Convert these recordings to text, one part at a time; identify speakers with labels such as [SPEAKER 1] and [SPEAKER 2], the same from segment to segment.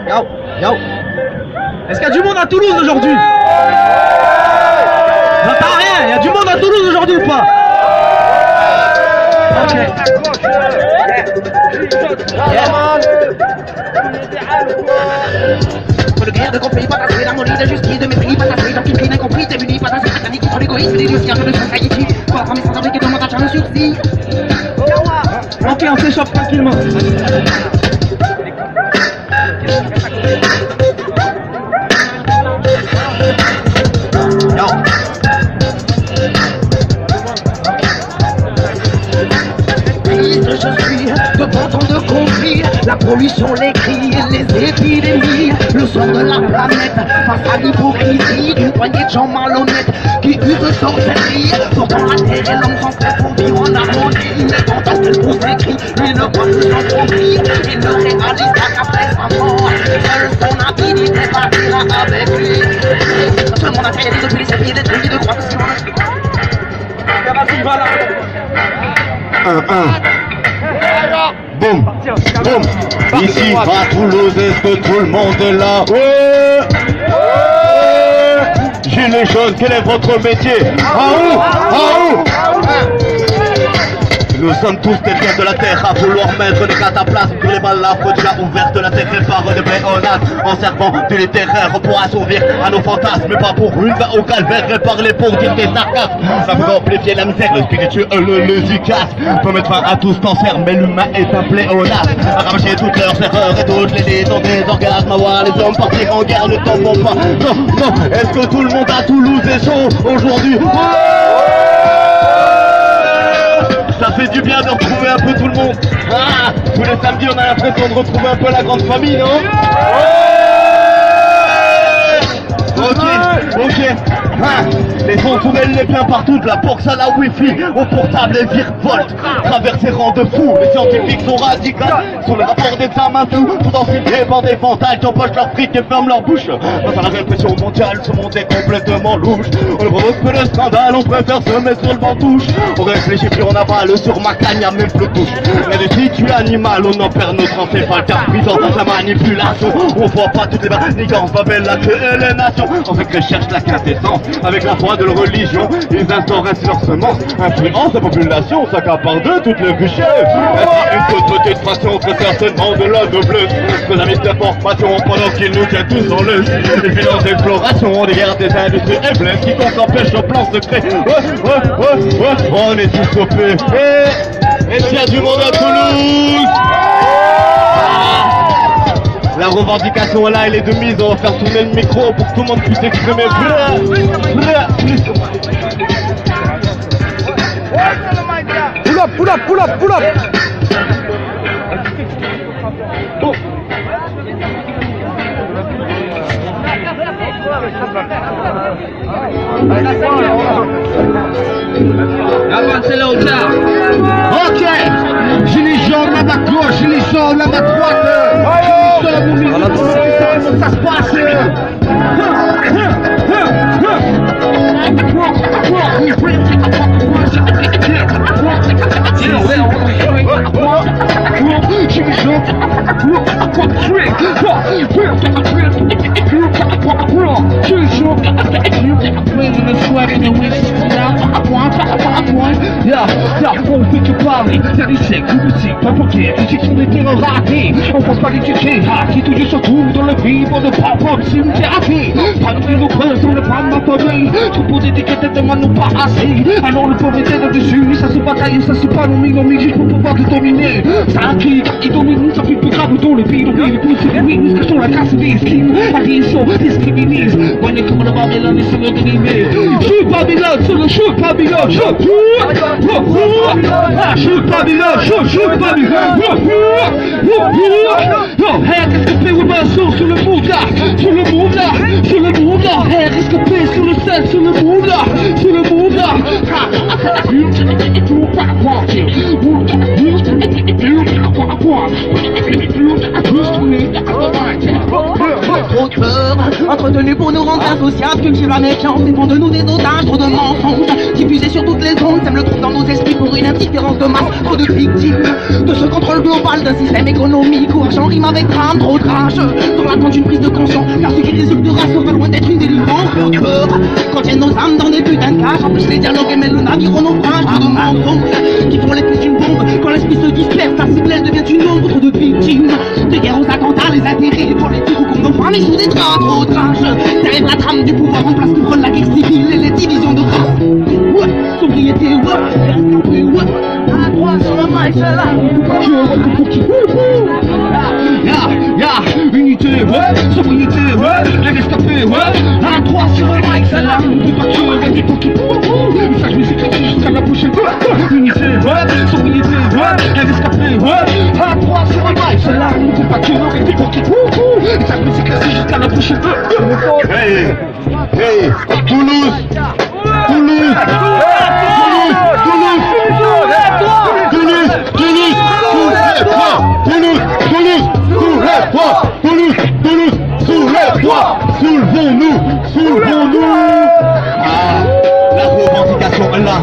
[SPEAKER 1] Yo, yo. Est-ce qu'il y a du monde à Toulouse aujourd'hui? J'entends rien, il y a du monde à Toulouse aujourd'hui ou pas? Ok.
[SPEAKER 2] Le guerre de compris, pas tasser, l'harmonie de justice, de mépris, pas tasser, donc une crise incomprise, des munis, pas tasser, satanique, qui sont l'égoïsme, des dieux, de society, pour la sans avec et de montage à le sursis.
[SPEAKER 1] Ok, on s'échappe tranquillement. Yo.
[SPEAKER 2] Je suis devant tant de conflits, la pollution, les cris et les épidémies, le sang de la planète face à l'hypocrisie d'une poignée de gens malhonnêtes qui usent sorcellerie. Pourtant la terre et l'homme sont faits pour vivre en harmonie, mais pourtant qu'elle vous écrit, ils ne voient plus son profit, ils ne réalisent pas qu'après sa mort, seule son avidité partira avec lui. Tout le monde a créé depuis les séries, des trucs de croix.
[SPEAKER 3] Boum, boum. Ici à Toulouse, est-ce que tout le monde est là? Ouais. Gilets jaunes, quel est votre métier? Nous sommes tous des pieds de la terre à vouloir mettre des cataplasmes pour les balafres déjà ouvertes. La terre répare de pléonasmes en servant du littéraire pour assouvir à nos fantasmes, mais pas pour une va au calvaire et parler pour dire des sarcasmes. Ça vous amplifier la misère, le spirituel, l'efficace peut mettre fin à tout ce cancer, mais l'humain est un pléonasme. Arracher toutes leurs erreurs et toutes les liaisons des orgasmes. À voir les hommes partir en guerre, ne t'en font pas. Non, non, est-ce que tout le monde à Toulouse est chaud aujourd'hui? Ça fait du bien de retrouver un peu tout le monde. Ah, tous les samedis on a l'impression de retrouver un peu la grande famille, non? Ok. Ah, les sons tournelles, les pleins partout, de la boxe à la wifi, au portable les virevoltes, traversent les rangs de fous, les scientifiques sont radicaux, sur les rapports d'examen flous, tout ensignés par des fantômes qui empochent leur fric et ferment leur bouche. Face à la répression mondiale, ce monde est complètement louche, on ne provoque que le scandale, on préfère se mettre sur le vent-touche, on réfléchit puis on avale, sur ma canne y'a même plus de touche, mais des tu animal, on en perd notre encéphale, car pris dans la manipulation, on voit pas toutes les manigances, Babel la queue et les nations, on fait que cherche la quintessence. Avec la foi de leur religion, ils instaurent ainsi leur semence, influence la population, s'accapare de toutes les bûchers. Ainsi une toute petite fraction très certainement de la noblesse, nos amis d'information pendant qu'ils nous tiennent tous en laisse. Ils financent l'exploration des guerres des industries et blesses, quiconque empêche le plan secret. On est tous stoppés. Et s'il y a du monde à Toulouse, la revendication est là, elle est de mise, on va faire tourner le micro pour que tout le monde puisse exprimer.
[SPEAKER 1] Pull up. Avancez-le au tard. Ok. Gilets jaunes là à gauche, gilets jaunes là à droite. Gilets jaunes au milieu, comment ça se passe? On fait que parler, t'as des secs, du musique, pas pour dire, c'est qu'ils sont des terreurs ratés. On pense pas l'éduquer, qui toujours se trouve dans le vivre de propre thérapie. Pas de nos preuves, on ne prend ma famille. Tout pour dédiquer tes demandes nous pas assez. Alors le pauvre était là-dessus, ça se bataille, ça se pas nommé, juste pour pouvoir te dominer. Ça qui domine, ça fait plus grave dans les pays, les plus c'est les wings, que sont la casse des skins. Addition, discriminise. When they come on the Babylon, ils sont organisés. Shoot Babylon, sur le shoot Babylon, shoot Babylon, shoot Babylon. Yo, hey, qu'est-ce que fait Weberson sur le monde là? Sur le monde là, hey, qu'est-ce que fait sur le set, sur le monde là?
[SPEAKER 2] Trop de peur, entretenu pour nous rendre bande insociable cultive la méfiance et font de nous des otages, trop de mensonges diffusés sur toutes les ondes, sème le trouble dans nos esprits pour une indifférence de masse, trop de victimes de ce contrôle global d'un système économique où argent rime avec drame, trop de rage dans l'attente d'une prise de conscience, car ce qui résulte de race sera loin d'être une délivrance. Nos cœurs contiennent nos âmes dans des putains de cages, empêchent les dialogues et mènent le navire au naufrage, trop de mensonges qui font l'effet d'une bombe. Quand l'esprit se disperse, la cible elle devient une ombre, trop de victimes de guerre aux attentats, les intérêts politiques ou comme nos femmes et sous des draps, trop de rage derrière la trame du pouvoir en place qui prône la guerre civile et les divisions de race. Ouais, sobriété, ouais, à droite sur le mic, c'est là.
[SPEAKER 1] Unité, ouais, sobriété, ouais, les rescapés, ouais, à 3 sur le mic, c'est là. On peut pas tuer des pour qui ça je me suis créé jusqu'à la prochaine fois. Unité, ouais, sobriété, ouais, les rescapés, ouais, à 3 sur le mic, c'est là. On peut pas tuer des pour qui ça je me suis créé jusqu'à la prochaine fois.
[SPEAKER 3] Hey, hey, Toulouse, Toulouse, soulevons-nous, la revendication est là,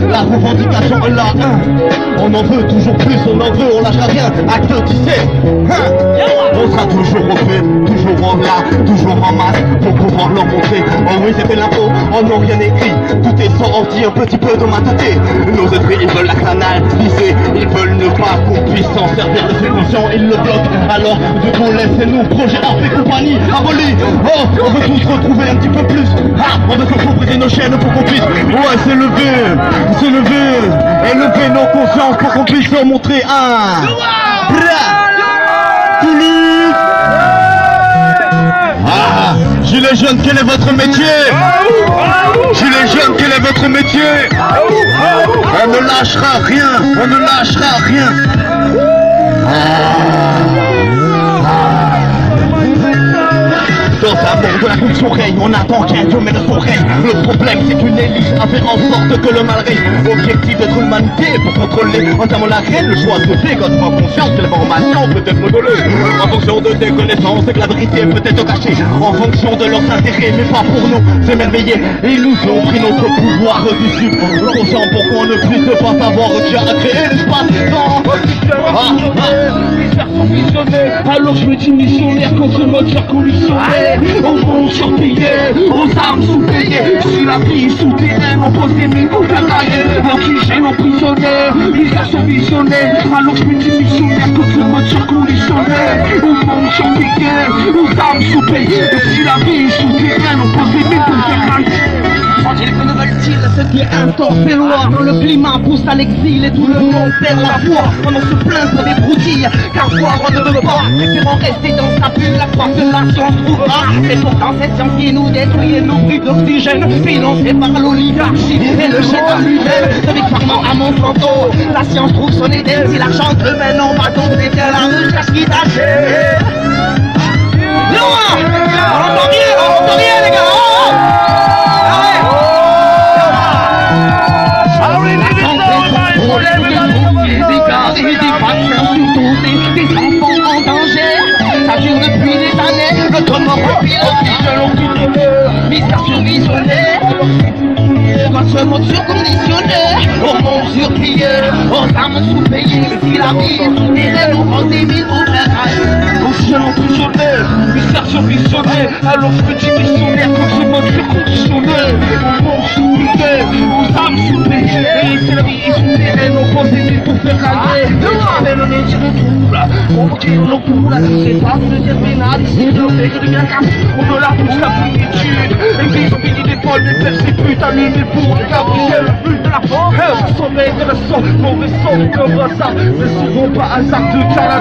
[SPEAKER 3] la revendication est là, on en veut toujours plus, on en veut, on lâchera rien, acte 17, on sera toujours au fait, toujours en là, toujours en masse, pour pouvoir leur montrer, oh oui c'était l'info, on n'a rien écrit, tout est sorti un petit peu de ma tête, nos esprits ils veulent la canaliser, ils veulent ne pas qu'on puisse s'en servir de ces conscients, ils le bloquent, alors de qu'on laissez-nous, projet Art et compagnie, aboli, oh on veut tous retrouver un petit peu plus, on veut s'approprier nos chaînes pour qu'on puisse, ouais s'élever, élever nos consciences pour qu'on puisse leur montrer un Toulouse. Gilets jaunes, quel est votre métier? Gilets jaunes, quel est votre métier? On ne lâchera rien, on ne lâchera rien. Dans un monde de la fonction règne, on attend qu'un Dieu mène son règne. Le problème c'est qu'une élite a fait en sorte que le mal règne. Objectif d'être l'humanité pour contrôler entièrement la reine. Le choix se fait quand tu prends conscience que l'information peut être modelée en fonction de tes connaissances et que la vérité peut être cachée en fonction de leurs intérêts, mais pas pour nous émerveiller. Ils nous ont pris notre pouvoir du sud, conscient pour qu'on ne puisse pas savoir qui a créé l'espace-temps.
[SPEAKER 1] Alors je me dis missionnaire contre le mode circulaire. On monte surpayé, aux armes sous-payées. Sur la vie souterraine, on pose des mines pour faire railler. En qui j'ai l'emprisonné, ils sont visionnés. Alors je me dis missionnaire contre le mode circulaire. On monte surpayé, aux armes sous-payées. Sur la vie souterraine, on pose des mines pour faire railler.
[SPEAKER 2] Ils ne veulent-ils ce qui instaure ces lois? Le climat pousse à l'exil et tout le monde perd la foi. On se plaint pour des broutilles, car voir on ne veut pas. Préférons rester dans sa bulle, la foi que la science trouvera. C'est pourtant cette science qui nous détruit et nous prive d'oxygène, financée par l'oligarchie et le État lui-même. De Big Pharma à Monsanto, la science trouve son Éden. Si l'argent te mène en bateau, c'est bien la recherche qui t'achète. Loin, on entend bien les gars. Des enfants en danger, ça dure depuis des années. Le tonneau remplit l'oxygène, mystère survisionné. Quand ce monde surconditionné, au monde surpillé, aux armes sous-payées. Si la vie est souterraine, on prend des mines pour faire railler.
[SPEAKER 1] Oxygène emprisonné, mystère survisionné. Alors je me dis missionnaire contre ce mode surconditionné. On monte sous-payé, aux armes sous-payées. Et c'est la vie est souterraine, on prend des mines pour faire railler. Le métier de trouble, on vous tire nos poules. C'est pas de dire pénal, ici de fait que de bien casse. On ne la pousse la plénitude. Les vies sont pédies d'épaule, mais celles c'est putain l'idée pour le Gabriel, le but de la force. Sommet de la sang, mauvais sang comme ça. Ne seront pas hasard de cas la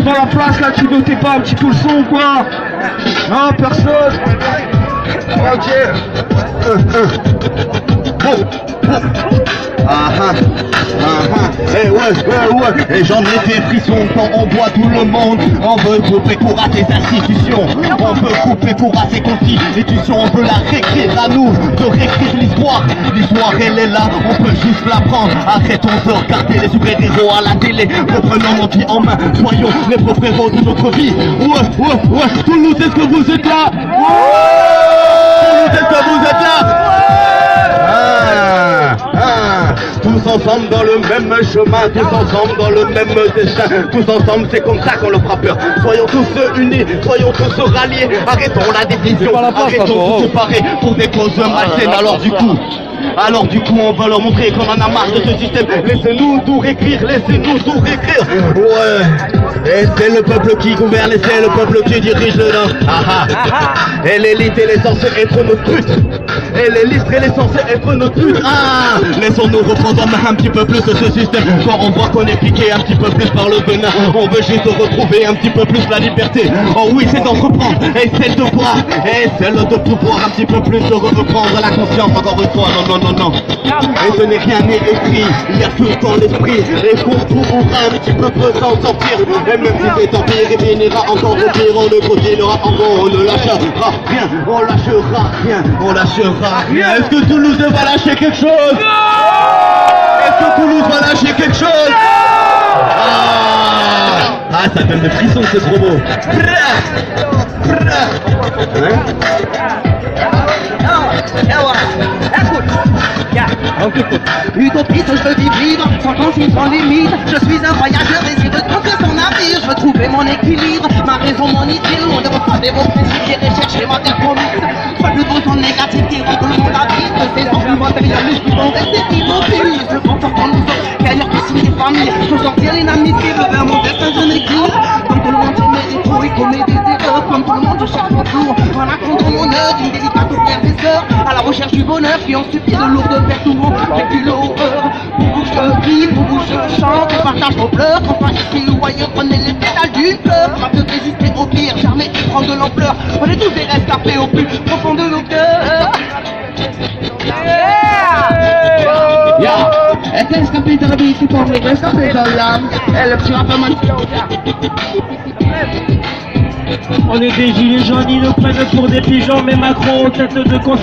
[SPEAKER 1] dans la place là qui notez pas un petit peu le son ou quoi? Non, personne. Ok.
[SPEAKER 3] Eh ouais, et j'en ai des frissons quand on voit tout le monde. On veut couper pour à ces institutions. On veut couper pour à ces constitutions. On veut la réécrire à nous, de réécrire l'histoire. L'histoire elle est là, on peut juste la prendre. Arrêtons de regarder les super-héros à la télé. Reprenons notre vie en main, soyons les propres héros de notre vie. Ouais, Toulouse, est-ce que vous êtes là? Toulouse, est-ce que vous êtes là? Tous ensemble dans le même chemin, tous ensemble dans le même destin, tous ensemble c'est comme ça qu'on leur fera peur. Soyons tous unis, soyons tous ralliés, arrêtons la division, arrêtons de se séparer pour des causes malsaines. Alors du coup on va leur montrer qu'on en a marre de ce système. Laissez-nous tout réécrire, laissez-nous tout réécrire. Ouais, et c'est le peuple qui gouverne et c'est le peuple qui dirige le nord. Et l'élite elle est censée être notre but. Et l'élite elle est censée être notre but. Laissons-nous reprendre en main un petit peu plus de ce système. Quand on voit qu'on est piqué un petit peu plus par le venin, on veut juste retrouver un petit peu plus la liberté. Oh oui, c'est d'entreprendre et c'est de voir et c'est le de pouvoir un petit peu plus de reprendre la conscience encore une fois. Non. Et ce n'est rien n'est écrit, il y a tout dans l'esprit. Et qu'on pourra un petit peu s'en sortir. Et même si cet empire il finira encore de pire, on ne continuera encore, on ne lâchera rien, on lâchera rien. Est-ce que Toulouse va lâcher quelque chose? Est-ce que Toulouse va lâcher quelque chose? Ça donne des frissons, c'est trop beau.
[SPEAKER 2] Utopiste, je veux vivre libre, sans consigne, sans limite. Je suis un voyageur désireux de construire son avenir. Je veux trouver mon équilibre, ma raison, mon idylle. On ne veut pas des bons principes, j'irai chercher ma terre promise. Pas de besoin négatif qui rend tout le monde habite. Ces envies matérialistes qui vont rester immobiles. Je pense en nous autres, gagnant qui signe des familles. Je veux sortir l'inadmissible vers mon destin, je m'équipe. Comme tout le monde, je mets des trous, il commet des erreurs. Comme tout le monde, je cherche mon tour. En racontant mon œuvre, une délicate aux frères et sœurs. À la recherche du bonheur qui en suffit de lourdes pertes ou avec l'horreur. Pour vous je vis, pour vous je chante, je partage vos pleurs. Enfin ici ou ailleurs, prenez les pétales du cœur. Capable de résister au pire, jamais de prendre de l'ampleur. On est tous des rescapés au plus profond de nos cœurs.
[SPEAKER 1] Este es capítulo de Easy Public, es capítulo el rappeur.
[SPEAKER 4] On est des gilets jaunes, ils nous prennent pour des pigeons, mais Macron, tête de conséquences.